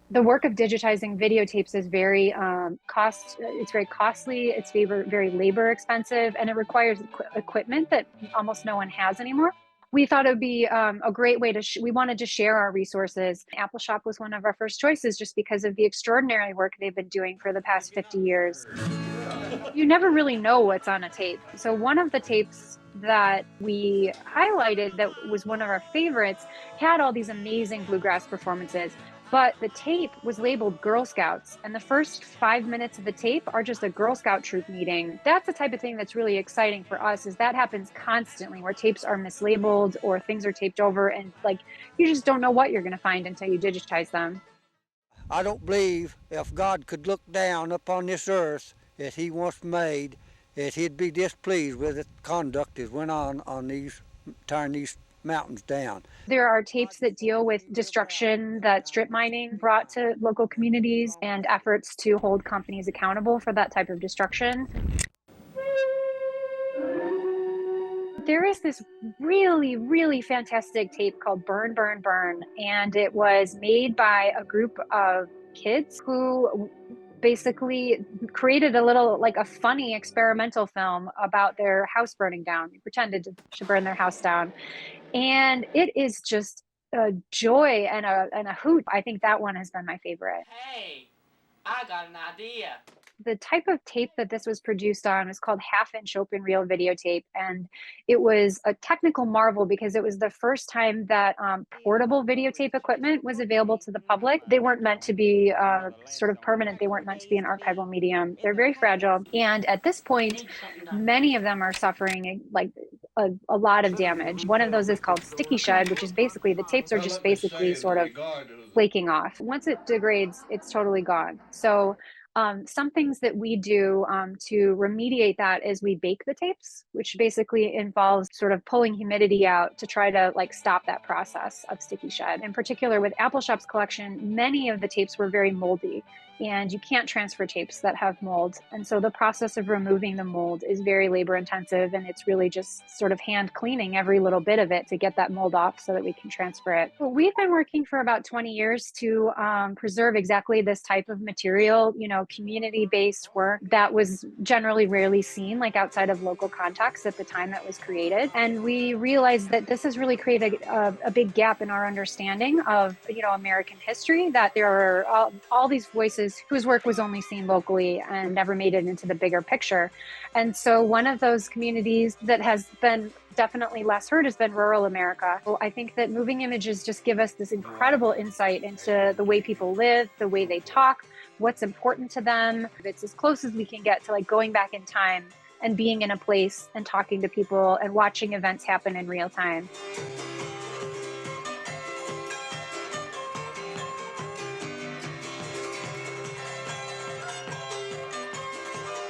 The work of digitizing videotapes is very it's very costly, it's very labor expensive, and it requires equipment that almost no one has anymore. We thought it would be a great way to, we wanted to share our resources. Appalshop was one of our first choices just because of the extraordinary work they've been doing for the past 50 years. You never really know what's on a tape. So one of the tapes that we highlighted that was one of our favorites had all these amazing bluegrass performances, but the tape was labeled Girl Scouts, and the first 5 minutes of the tape are just a Girl Scout troop meeting. That's the type of thing that's really exciting for us, is that happens constantly where tapes are mislabeled or things are taped over, and like you just don't know what you're going to find until you digitize them. I don't believe if God could look down upon this earth that he once made, that he'd be displeased with the conduct that went on these, tearing these mountains down. There are tapes that deal with destruction that strip mining brought to local communities and efforts to hold companies accountable for that type of destruction. There is this really, really fantastic tape called Burn, Burn, Burn, and it was made by a group of kids who basically created a little, like a funny experimental film about their house burning down. They pretended to burn their house down. And it is just a joy and a hoot. I think that one has been my favorite. Hey, I got an idea. The type of tape that this was produced on is called half-inch open reel videotape, and it was a technical marvel because it was the first time that portable videotape equipment was available to the public. They weren't meant to be sort of permanent. They weren't meant to be an archival medium. They're very fragile, and at this point, many of them are suffering like a lot of damage. One of those is called sticky shed, which is basically the tapes are just basically sort of flaking off. Once it degrades, it's totally gone. So some things that we do to remediate that is we bake the tapes, which basically involves sort of pulling humidity out to try to like stop that process of sticky shed. In particular, with Appalshop's collection, many of the tapes were very moldy, and you can't transfer tapes that have mold. And so the process of removing the mold is very labor intensive, and it's really just sort of hand cleaning every little bit of it to get that mold off so that we can transfer it. But we've been working for about 20 years to preserve exactly this type of material, community-based work that was generally rarely seen, like outside of local context at the time that was created. And we realized that this has really created a big gap in our understanding of, American history, that there are all these voices whose work was only seen locally and never made it into the bigger picture. And so one of those communities that has been definitely less heard has been rural America. Well, I think that moving images just give us this incredible insight into the way people live, the way they talk, what's important to them. It's as close as we can get to like going back in time and being in a place and talking to people and watching events happen in real time.